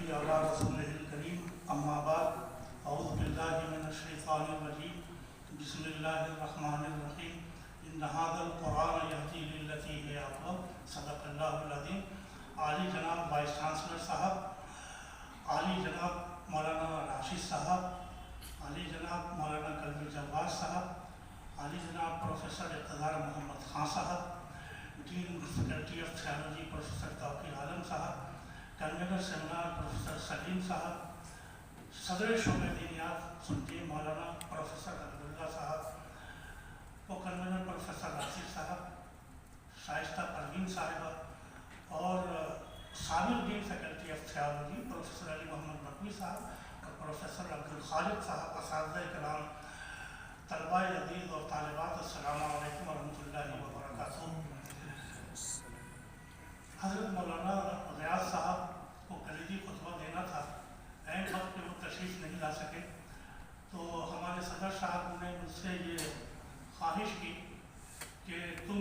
نصلی علی رسولہ الکریم اما بعد اعوذ باللہ من الشیطان الرجیم بسم اللہ الرحمن الرحیم ان ھذا القرآن یہدی للتی ہی اقوم صدق اللہ العظیم۔ عالی جناب وائس چانسلر صاحب، عالی جناب مولانا راشد صاحب، عالی جناب مولانا قلبی جواز صاحب، عالی جناب پروفیسر اقتدار محمد خان صاحب، dean faculty of theology professor توقیر عالم صاحب، کنوینر سیمینار پروفیسر سلیم صاحب، صدر شعبہ دینیات سنتی مولانا پروفیسر عبداللہ صاحب، کو کنوینر پروفیسر راشد صاحب، شائستہ پروین صاحبہ، اور سابق dean faculty of theology professor علی محمد نقوی صاحب اور پروفیسر عبدالخالق صاحب، اساتذہ کرام، طلباء عزیز اور طالبات، السلام علیکم ورحمۃ اللہ وبرکاتہ۔ حضرت مولانا ریاض صاحب کو کلیدی خطبہ دینا تھا، عین وقت پہ وہ تشریف نہیں لا سکے، تو ہمارے صدر صاحب نے مجھ سے یہ خواہش کی کہ تم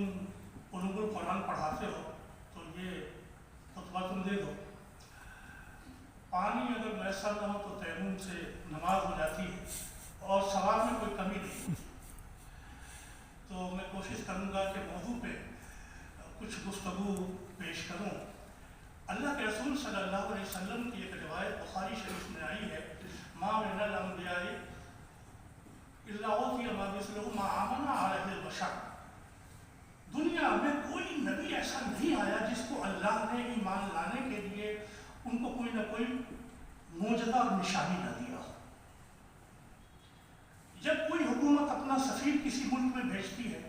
علوم القرآن پڑھاتے ہو تو یہ خطبہ تم دے دو۔ پانی اگر میسر نہ ہو تو تیمم سے نماز ہو جاتی ہے اور ثواب میں کوئی کمی نہیں، تو میں کوشش کروں گا کہ موضوع پہ کچھ گفتگو پیش کروں۔ اللہ کے رسول صلی اللہ علیہ وسلم کی ایک روایت بخاری شریف میں آئی ہے، ما من الانبیاء الا اوتی ما مثلہ ما آمن علیہ البشر۔ دنیا میں کوئی نبی ایسا نہیں آیا جس کو اللہ نے ایمان لانے کے لیے ان کو کوئی نہ کوئی معجزہ اور نشانی نہ دیا ہو۔ جب کوئی حکومت اپنا سفیر کسی ملک میں بھیجتی ہے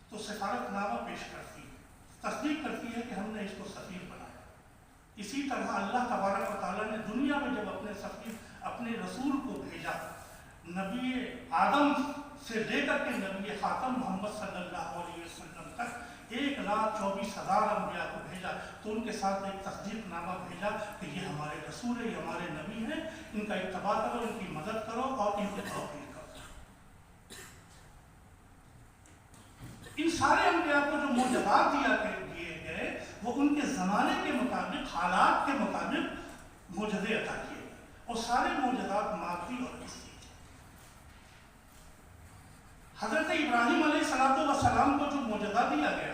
تو سفارت نامہ پیش کرتی ہے، تصدیق کرتی ہے کہ ہم نے اس کو سفیر بنایا۔ اسی طرح اللہ تبارک و تعالیٰ نے دنیا میں جب اپنے سفیر اپنے رسول کو بھیجا، نبی آدم سے لے کر کے نبی خاتم محمد صلی اللہ علیہ وسلم تک 1,24,000 انبیاء کو بھیجا، تو ان کے ساتھ ایک تصدیق نامہ بھیجا کہ یہ ہمارے رسول ہیں، یہ ہمارے نبی ہیں، ان کا اتباع کرو، ان کی مدد کرو اور ان کے توقیر کرو۔ ان سارے انبیاء کو جو معجزات دیے گئے وہ ان کے زمانے کے مطابق، حالات کے مطابق معجزے عطا کیے گئے، اور سارے معجزات مادی اور حسی۔ حضرت ابراہیم علیہ السلام کو جو معجزہ دیا گیا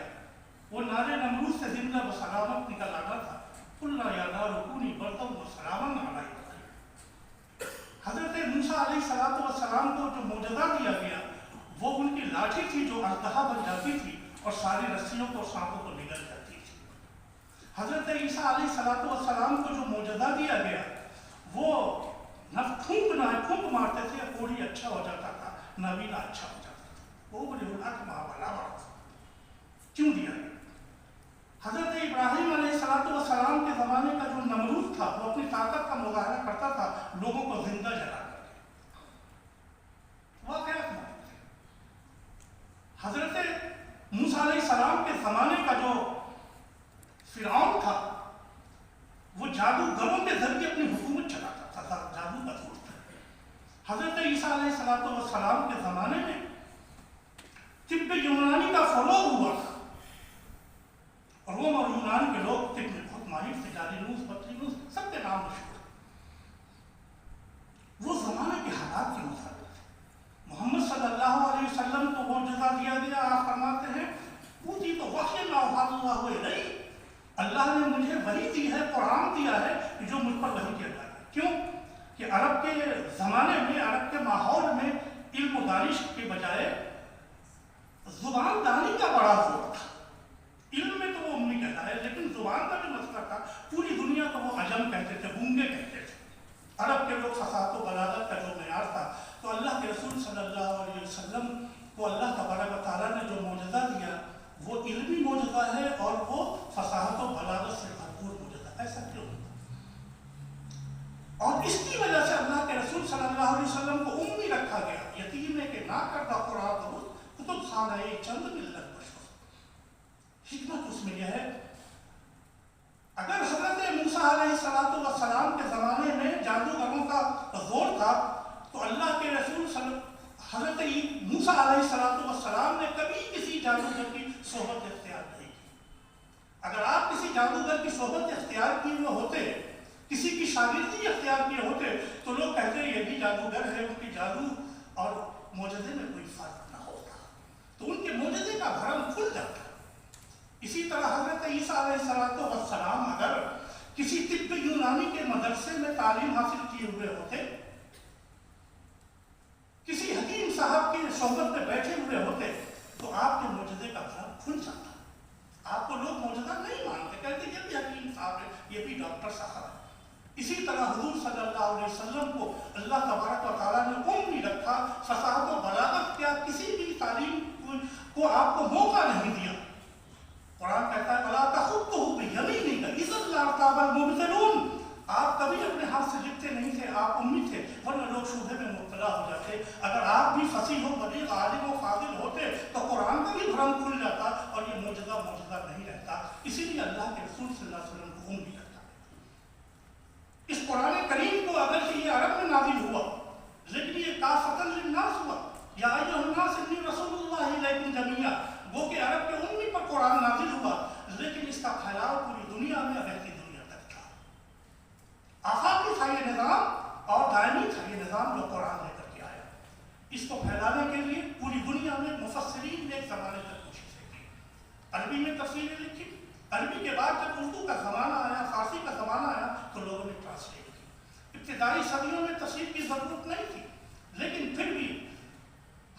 وہ نار نمرود سے زندہ و سلامت نکل آنا تھا، قلنا یا نار کونی بردا وسلاما علی ابراہیم۔ حضرت موسیٰ علیہ السلام کو جو معجزہ دیا گیا وہ ان کی لاٹھی تھی جو اژدہا بن جاتی تھی اور ساری رسیوں کو سانپوں کو نگل جاتی تھی۔ حضرت عیسیٰ علیہ السلام کو جو معجزہ دیا گیا وہ نہ پھونک مارتے تھے، کوڑی اچھا ہو جاتا تھا، نابینا اچھا ہو جاتا تھا۔ وہ بڑی اولاد ماں کیوں دیا گیا؟ حضرت ابراہیم علیہ السلام کے زمانے کا جو نمرود تھا وہ اپنی طاقت کا مظاہرہ کرتا تھا لوگوں کو زندہ جلا کر کے، واقعات میں۔ حضرت موسیٰ علیہ السلام کے زمانے کا جو فرعون تھا وہ جادوگروں کے ذریعے اپنی حکومت چلاتا تھا، جادو کا دور تھا۔ حضرت عیسیٰ علیہ السلام کے زمانے میں طب یونانی کا فروغ ہوا تھا، روم اور یونان کے لوگ طب میں بہت ماہر تھے، جالینوس، بطلینوس، سب کے نام مشہور۔ وہ زمانے کے حالات کے مطابق محمد صلی اللہ علیہ وسلم کو معجزہ دیا گیا۔ آپ فرماتے ہیں اوتی تو وحی اللہ علیہ، اللہ نے مجھے وحی دی ہے، قرآن دیا ہے کہ جو مجھ پر وحی کیا جائے۔ کیوں کہ عرب کے زمانے میں، عرب کے ماحول میں علم و دانش کے بجائے زبان دانی کا بڑا زور تھا۔ علم میں تو وہ امی کہتا ہے، لیکن زبان کا جو مسئلہ تھا پوری دنیا کو وہ عجم کہتے تھے، گونگے کہتے تھے۔ عرب کے لوگ فصاحت و بلاغت کا جو معیار تھا، تو اللہ کے رسول صلی اللہ علیہ وسلم کو اللہ تبارک و تعالیٰ نے جو معجزہ دیا وہ علمی معجزہ ہے اور وہ فصاحت و بلاغت سے بھرپور معجزہ۔ ایسا کیوں؟ اور اس کی وجہ سے اللہ کے رسول صلی اللہ علیہ وسلم کو امی رکھا گیا، یتیم ہے کہ نہ کردہ قرآن کتب خانہ چند ملت بشر۔ حکمت اس میں یہ ہے، اگر حضرت موسیٰ علیہ السلام کے زمانے میں جادوگروں کا زور تھا تو اللہ کے رسول حضرت موسیٰ علیہ السلام نے کبھی کسی جادوگر کی صحبت اختیار نہیں کی۔ اگر آپ کسی جادوگر کی صحبت اختیار کیے ہوئے ہوتے، کسی شاگردی اختیار کیے ہوتے تو لوگ کہتے یہ بھی جادوگر ہے، ان کی جادو اور معجزے میں کوئی فرق نہ ہوتا، تو ان کے معجزے کا بھرم کھل جاتا۔ اسی طرح حضرت عیسیٰ علیہ السلام اگر کسی طب یونانی کے مدرسے میں تعلیم حاصل کیے ہوئے ہوتے، کسی حکیم صاحب کی صحبت میں بیٹھے ہوئے ہوتے، تو آپ کے معجزے کا بھرم کھل جاتا۔ آپ کو لوگ معجزہ نہیں مانتے، کہتے یہ بھی حکیم صاحب ہے، یہ بھی ڈاکٹر صاحب ہے۔ اسی طرح حضور صلی اللہ علیہ وسلم کو اللہ تبارک و تعالیٰ نے امی رکھا، فصاحت و بلاغت کیا کسی بھی تعلیم کو آپ کو موقع نہیں دیا۔ قرآن کہتا ہے وَلَا تَخُطُّهُ بِيَمِينِكَ إِذًا لَارْتَابَ الْمُبْطِلُونَ، آپ کبھی اپنے ہاتھ سے لکھتے نہیں تھے، آپ امی تھے، ورنہ لوگ شبہے میں مبتلا ہو جاتے۔ اگر آپ بھی فصیح و بلیغ عالم و فاضل ہوتے تو قرآن کا بھی بھرم کھل جاتا اور یہ معجزہ نہیں رہتا۔ اسی لیے اللہ کے رسول صلی اللہ علیہ وسلم کو امی رکھا۔ اس قرآن کریم کو اگر یہ عرب میں نازل ہوا، لیکن یہ کافۃ للناس ہوا، یا ایھا الناس انی رسول اللہ الیکم جمیعا، وہ کہ عرب کے امی پر قرآن نازل ہوا، لیکن اس کا پھیلاؤ پوری دنیا میں رہتی دنیا تک تھا۔ آفاقی تھا یہ نظام اور دائمی تھا یہ نظام جو قرآن لے کر کے آیا۔ اس کو پھیلانے کے لیے پوری دنیا میں مفسرین نے ایک زمانے تک کوششیں کی، عربی میں تفسیریں لکھی، عربی کے بعد جب اردو کا زمانہ آیا، فارسی کا زمانہ آیا تو لوگوں نے ٹرانسلیٹ کی۔ ابتدائی صدیوں میں تفسیر کی ضرورت نہیں تھی، لیکن پھر بھی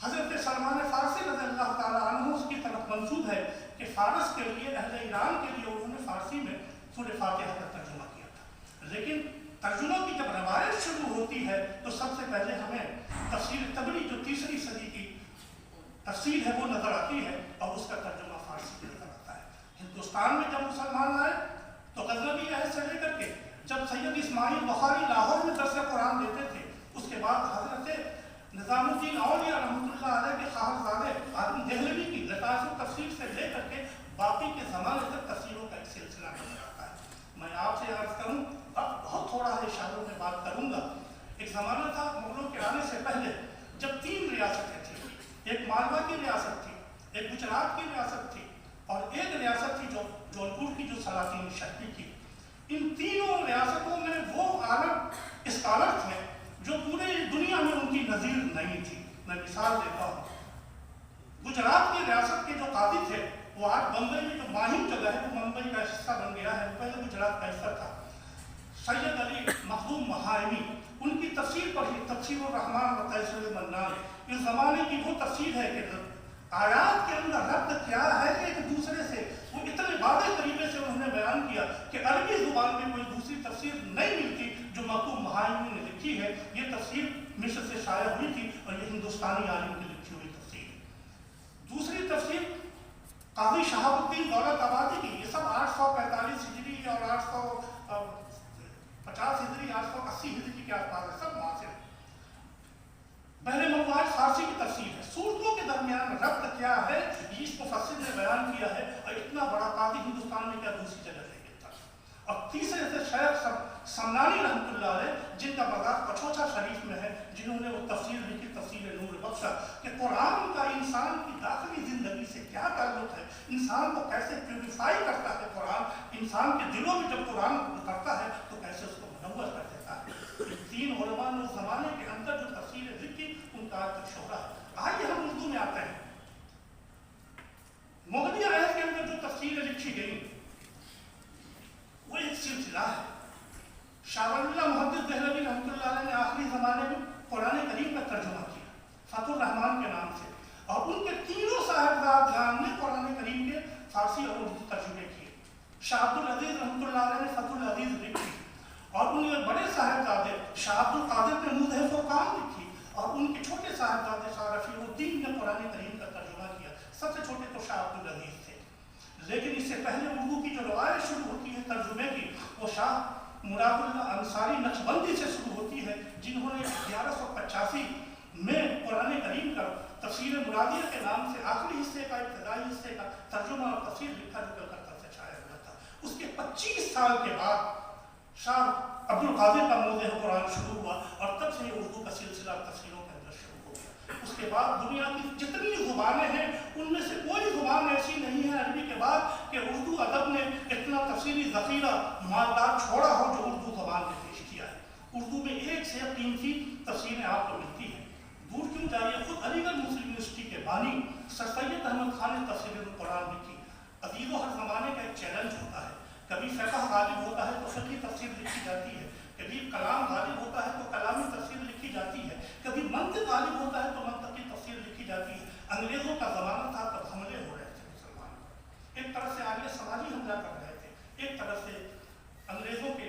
حضرت سلمان فارسی رضی اللہ تعالیٰ عنہ اس کی طرف منسوب ہے کہ فارس کے لیے، اہل ایران کے لیے انہوں نے فارسی میں سورہ فاتحہ کا ترجمہ کیا تھا۔ لیکن ترجموں کی جب روایت شروع ہوتی ہے تو سب سے پہلے ہمیں تفسیر طبری جو 3ری صدی کی تفسیر ہے وہ نظر آتی ہے، اور اس کا ترجمہ فارسی میں نظر آتا ہے۔ ہندوستان میں جب مسلمان آئے تو غزنوی عہد سے لے کر کے جب سید اسماعیل بخاری لاہور میں درس قرآن دیتے تھے، اس کے بعد حضرت نظام الدین اولیاء رحمۃ اللہ علیہ کے خواہرزادے عالم دہلوی کی لطائف التفسیر سے لے کر کے باقی کے زمانے تک تفسیروں کا ایک سلسلہ نظر آتا ہے۔ میں آپ سے عرض کروں، اب بہت تھوڑا ہے اشاروں میں بات کروں گا۔ ایک زمانہ تھا مغلوں کے آنے سے پہلے جب 3 ریاستیں تھیں، ایک مالوا کی ریاست تھی، ایک گجرات کی ریاست تھی، اور ایک ریاست تھی جو جونپور کی جو سلاطین شہری کی۔ ان تینوں ریاستوں میں وہ عرب اسکالر تھے جو پورے دنیا میں ان کی نظیر نہیں تھی۔ میں مثال دیتا ہوں، گجرات کی ریاست کے جو قاضی تھے وہ آج بمبئی میں جو ماہم جگہ ہے وہ ممبئی کا حصہ بن گیا ہے، پہلے گجرات کا حصہ تھا، سید علی مخدوم مہائمی، ان کی تفسیر پڑھی، تفسیر الرحمن و تیسیر المنان۔ اس زمانے کی وہ تفسیر ہے کہ آیات کے اندر ربط کیا ہے ایک دوسرے سے، وہ اتنے واضح طریقے سے انہوں نے بیان کیا کہ عربی زبان میں کوئی دوسری تفسیر نہیں ملتی جو مخدوم مہائمی نے لکھی ہے۔ یہ تفسیر مصر سے شائع ہوئی تھی اور یہ ہندوستانی عالم کی لکھی ہوئی تفسیر ہے۔ دوسری تفسیر قاضی شہاب الدین دولت آبادی کی، یہ سب 845 ہجری اور 850 ہجری 880 ہجری کے آس پاس ہے، سب معاصر ہے۔ بحر مواج فارسی کی تفسیر ہے۔ صورتوں کے درمیان ربط کیا ہے یہ اس مفسر نے بیان کیا ہے، اور اتنا بڑا قاضی ہندوستان میں کیا دوسری جگہ نہیں ملتا۔ اور تیسرے سے شیخ سمنانی رحمۃ اللہ علیہ، جن کا مزار پچھوچا شریف میں ہے، جنہوں نے وہ تفسیر لکھی، تفسیر نور بخشا، کہ قرآن کا انسان کی داخلی زندگی سے کیا تعلق ہے، انسان کو کیسے پیوریفائی کرتا ہے قرآن، انسان کے دلوں میں جب قرآن اترتا ہے تو کیسے اس کو منور کر دیتا ہے۔ 3 علماء نے اس زمانے کے اندر جو تفسیریں لکھی ان کا آج تک شہرہ ہے۔ آئیے ہم اردو میں آتے ہیں۔ مغلیہ عہد کے اندر جو تفسیریں لکھی گئی وہ ایک سلسلہ ہے۔ شاہ ولی اللہ محدث دہلوی رحمۃ اللہ علیہ نے آخری زمانے میں قرآن کریم کا ترجمہ کیا فتح الرحمان کے نام سے، اور ان کے تینوں صاحبزاد نے قرآن کریم کے فارسی اور اردو ترجمے کیے۔ شاہ عبد العزیز رحمۃ اللہ علیہ نے فتح العزیز لکھی، اور ان کے بڑے صاحبزادے شاہ عبد القادر نے موضح فرقان لکھی، اور ان کے چھوٹے صاحبزادے شاہ رفیع الدین نے قرآن کریم کا ترجمہ کیا۔ سب سے چھوٹے تو شاہ عبد العزیز تھے، لیکن اس سے پہلے اردو کی جو روایت شروع ہوتی ہے ترجمے کی وہ شاہ مراد اللہ انصاری نقشبندی سے شروع ہوتی ہے، جنہوں نے 1185 میں قرآن کریم کا تفسیر مرادیہ کے نام سے آخری حصے کا، ابتدائی حصے کا ترجمہ اور تفسیر لکھا جو کلکتہ سے شائع ہوا تھا۔ اس کے 25 سال کے بعد شاہ عبد القادر کا موضح قرآن شروع ہوا، اور تب سے یہ اردو کا سلسلہ تفسیروں کے اندر شروع ہو گیا۔ اس کے بعد دنیا کی جتنی زبانیں ہیں ان میں سے کوئی زبان ایسی نہیں ہے عربی کے بعد کہ اردو ادب نے اتنا تفسیری ذخیرہ مالدار چھوڑا ہو جو اردو زبان نے پیش میں آپ کو ملتی ہے. دور کیوں جائیے، خود علی گڑھ مسلم یونیورسٹی کے بانی سر سید احمد خان نے تفسیر القرآن لکھی. عزیزوں، ہر زمانے کا ایک چیلنج ہوتا ہے. کبھی فقہ غالب ہوتا ہے تو فقہی تفسیر لکھی جاتی ہے، کبھی کلام غالب ہوتا ہے تو کلامی تفسیر لکھی جاتی ہے، کبھی منطق غالب ہوتا ہے تو منطقی تفسیر لکھی جاتی ہے. انگریزوں کا زمانہ تھا تب حملے ہو رہے تھے مسلمانوں پر. ایک طرف سے آگے سماجی حملہ کر رہے تھے، ایک طرف سے انگریزوں کے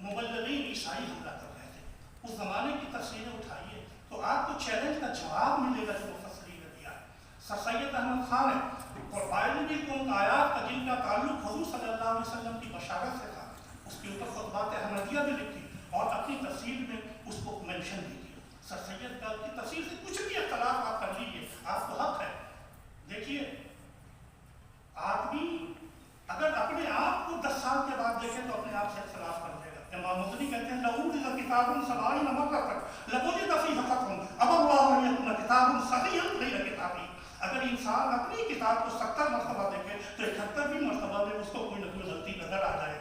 مبلغین عیسائی حملہ کر رہے تھے. اس زمانے کی تصویریں اٹھائیے تو آپ کو چیلنج کا جواب ملے گا جو مفسرین نے دیا ہے. سر سید احمد خان ہے اور بائبل کی ان آیات کا جن کا تعلق حضور صلی اللہ علیہ وسلم کی بشارت سے تھا، اس کے اوپر خطبات احمدیہ بھی لکھی اور اپنی تفسیر میں اس کو مینشن بھی کیا. سر سید کا کی تفسیر سے کچھ بھی اختلاف آپ کر لیجیے، آپ کو حق ہے. دیکھیے، آدمی اگر اپنے آپ کو 10 سال کے بعد دیکھے تو اپنے آپ سے اختلاف کر دے گا. امام مغنی کہتے ہیں لہو اذا کتاب سماعی مرۃ لوجد فیہ خطأ ابى الله ان يكون کتاب صحیحا غیر کتابی. اگر انسان اپنی کتاب کو 70 مرتبہ دیکھے تو 71ویں مرتبہ میں اس کو کوئی نہ کوئی غلطی نظر آ جائے گی.